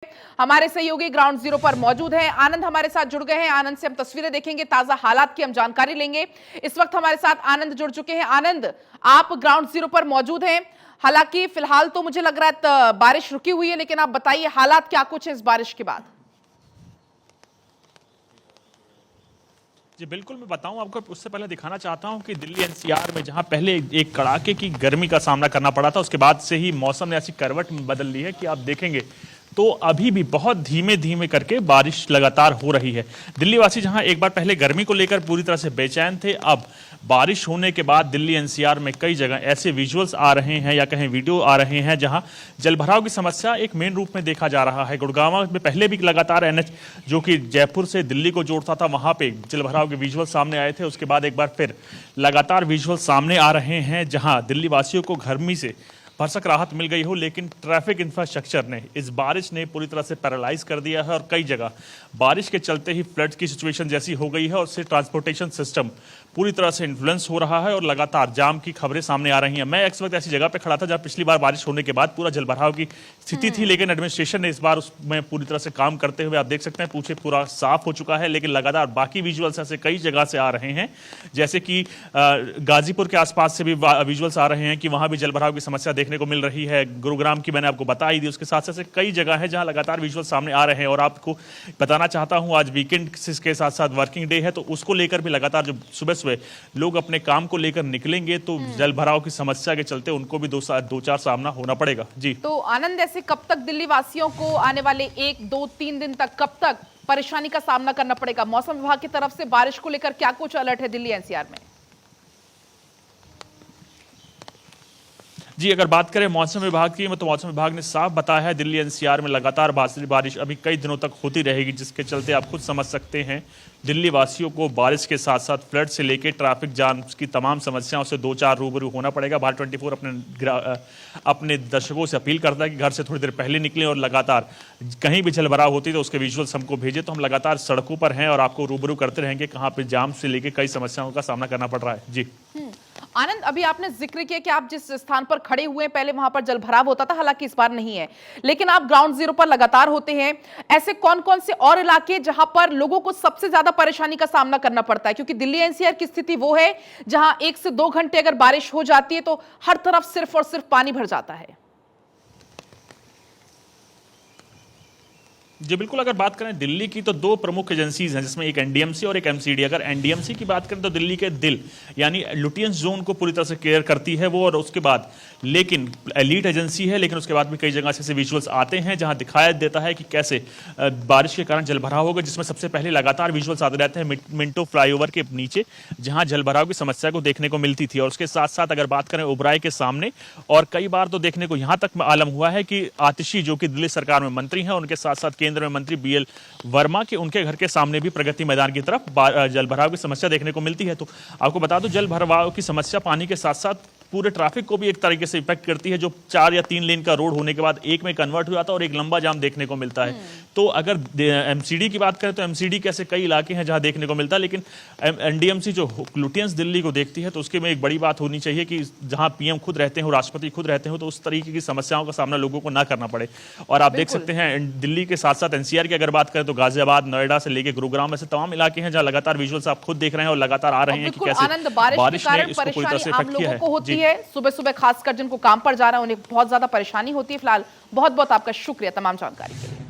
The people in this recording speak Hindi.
हमारे सहयोगी ग्राउंड जीरो पर मौजूद हैं। आनंद हमारे साथ जुड़ गए हैं। आनंद से हम तस्वीरें देखेंगे, ताजा हालात की हम जानकारी लेंगे। इस वक्त हमारे साथ आनंद जुड़ चुके हैं। आनंद, आप ग्राउंड जीरो पर मौजूद हैं। हालांकि फिलहाल तो मुझे लग रहा है बारिश रुकी हुई है, लेकिन आप बताइए हालात क्या कुछ है इस बारिश के बाद। जी बिल्कुल, मैं बताऊं आपको। उससे पहले दिखाना चाहता हूं कि दिल्ली एनसीआर में जहां पहले एक कड़ाके की गर्मी का सामना करना पड़ा था, उसके बाद से ही मौसम ने ऐसी करवट बदल ली है कि आप देखेंगे तो अभी भी बहुत धीमे धीमे करके बारिश लगातार हो रही है। दिल्ली वासी जहां एक बार पहले गर्मी को लेकर पूरी तरह से बेचैन थे, अब बारिश होने के बाद दिल्ली एनसीआर में कई जगह ऐसे विजुअल्स आ रहे हैं या कहीं वीडियो आ रहे हैं जहां जलभराव की समस्या एक मेन रूप में देखा जा रहा है। गुड़गांव में पहले भी लगातार एनएच जो कि जयपुर से दिल्ली को जोड़ता था, वहां पे जलभराव के विजुअल सामने आए थे। उसके बाद एक बार फिर लगातार विजुअल सामने आ रहे हैं जहां दिल्ली वासियों को गर्मी से भरसक राहत मिल गई हो, लेकिन ट्रैफिक इंफ्रास्ट्रक्चर ने इस बारिश ने पूरी तरह से पैरालाइज कर दिया है और कई जगह बारिश के चलते ही फ्लड की सिचुएशन जैसी हो गई है और उससे ट्रांसपोर्टेशन सिस्टम पूरी तरह से इन्फ्लुएंस हो रहा है और लगातार जाम की खबरें सामने आ रही हैं। मैं इस वक्त ऐसी जगह पे खड़ा था जहां पिछली बार बारिश होने के बाद पूरा जलभराव की स्थिति थी, लेकिन एडमिनिस्ट्रेशन ने इस बार उसमें पूरी तरह से काम करते हुए आप देख सकते हैं पूछे पूरा साफ हो चुका है। लेकिन लगातार बाकी विजुअल्स ऐसे कई जगह से आ रहे हैं, जैसे कि गाजीपुर के आसपास से भी विजुअल्स आ रहे हैं कि वहां भी जलभराव की समस्या देखने को मिल रही है। गुरुग्राम की मैंने आपको बता ही दी। उसके साथ साथ कई जगह है जहां लगातार विजुअल सामने आ रहे हैं और आपको बताना चाहता हूं आज वीकेंड के साथ साथ वर्किंग डे है, तो उसको लेकर भी लगातार जो सुबह सुबह लोग अपने काम को लेकर निकलेंगे तो जलभराव की समस्या के चलते उनको भी दो चार सामना होना पड़ेगा। जी तो आनंद, ऐसे कब तक दिल्ली वासियों को आने वाले 1, 2, 3 दिन तक कब तक परेशानी का सामना करना पड़ेगा? मौसम विभाग की तरफ से बारिश को लेकर क्या कुछ अलर्ट है दिल्ली एनसीआर में? जी, अगर बात करें मौसम विभाग की, तो मौसम विभाग ने साफ बताया है दिल्ली एनसीआर में लगातार बारिश अभी कई दिनों तक होती रहेगी, जिसके चलते आप खुद समझ सकते हैं दिल्ली वासियों को बारिश के साथ साथ फ्लड से लेकर ट्रैफिक जाम की तमाम समस्याओं से दो चार रूबरू होना पड़ेगा। भारत 24 अपने दर्शकों से अपील करता है कि घर से थोड़ी देर पहले निकलें और लगातार कहीं भी जलभराव होती है तो उसके विजुअल्स हमको भेजें, तो हम लगातार सड़कों पर हैं और आपको रूबरू करते रहेंगे कहाँ पे जाम से लेकर कई समस्याओं का सामना करना पड़ रहा है। जी आनंद, अभी आपने जिक्र किया कि आप जिस स्थान पर खड़े हुए हैं पहले वहां पर जलभराव होता था, हालांकि इस बार नहीं है, लेकिन आप ग्राउंड जीरो पर लगातार होते हैं। ऐसे कौन कौन से और इलाके जहां पर लोगों को सबसे ज्यादा परेशानी का सामना करना पड़ता है? क्योंकि दिल्ली एनसीआर की स्थिति वो है जहां 1 से 2 घंटे अगर बारिश हो जाती है तो हर तरफ सिर्फ और सिर्फ पानी भर जाता है। जी बिल्कुल, अगर बात करें दिल्ली की तो दो प्रमुख एजेंसीज हैं, जिसमें एक एनडीएमसी और एक एमसीडी। अगर एनडीएमसी की बात करें तो दिल्ली के दिल यानी लुटियंस जोन को पूरी तरह से केयर करती है वो, और उसके बाद लेकिन एलीट एजेंसी है, लेकिन उसके बाद भी कई जगह से ऐसे विजुअल्स आते हैं जहां दिखाया देता है कि कैसे बारिश के कारण जलभराव होगा, जिसमें सबसे पहले लगातार विजुअल्स आते रहते हैं मिंटो फ्लाईओवर के नीचे जहां जलभराव की समस्या को देखने को मिलती थी। और उसके साथ साथ अगर बात करें ओबराय के सामने, और कई बार तो देखने को यहां तक आलम हुआ है कि आतिशी जो कि दिल्ली सरकार में मंत्री हैं, उनके साथ साथ केंद्र में मंत्री बीएल वर्मा के उनके घर के सामने भी प्रगति मैदान की तरफ जलभराव की समस्या देखने को मिलती है। तो आपको बता दो, जलभराव की समस्या पानी के साथ साथ पूरे ट्रैफिक को भी एक तरीके से इफेक्ट करती है, जो 4 या 3 लेन का रोड होने के बाद एक में कन्वर्ट हो जाता है और एक लंबा जाम देखने को मिलता है। तो अगर एमसीडी की बात करें तो एमसीडी के ऐसे कई इलाके हैं जहां देखने को मिलता है, लेकिन एनडीएमसी जो लुटियंस दिल्ली को देखती है तो उसके में एक बड़ी बात होनी चाहिए कि जहां पीएम खुद रहते हो, राष्ट्रपति खुद रहते हो, तो उस तरीके की समस्याओं का सामना लोगों को ना करना पड़े। और आप देख सकते हैं दिल्ली के साथ साथ एनसीआर की अगर बात करें तो गाजियाबाद, नोएडा से लेकर गुरुग्राम, ऐसे तमाम इलाके हैं जहां लगातार विजुअल्स आप खुद देख रहे हैं और लगातार आ रहे हैं कि कैसे बारिश ने इसको पूरी तरह से इफेक्ट किया है। सुबह सुबह खासकर जिनको काम पर जाना है उन्हें बहुत ज्यादा परेशानी होती है। फिलहाल बहुत बहुत आपका शुक्रिया तमाम जानकारी के लिए।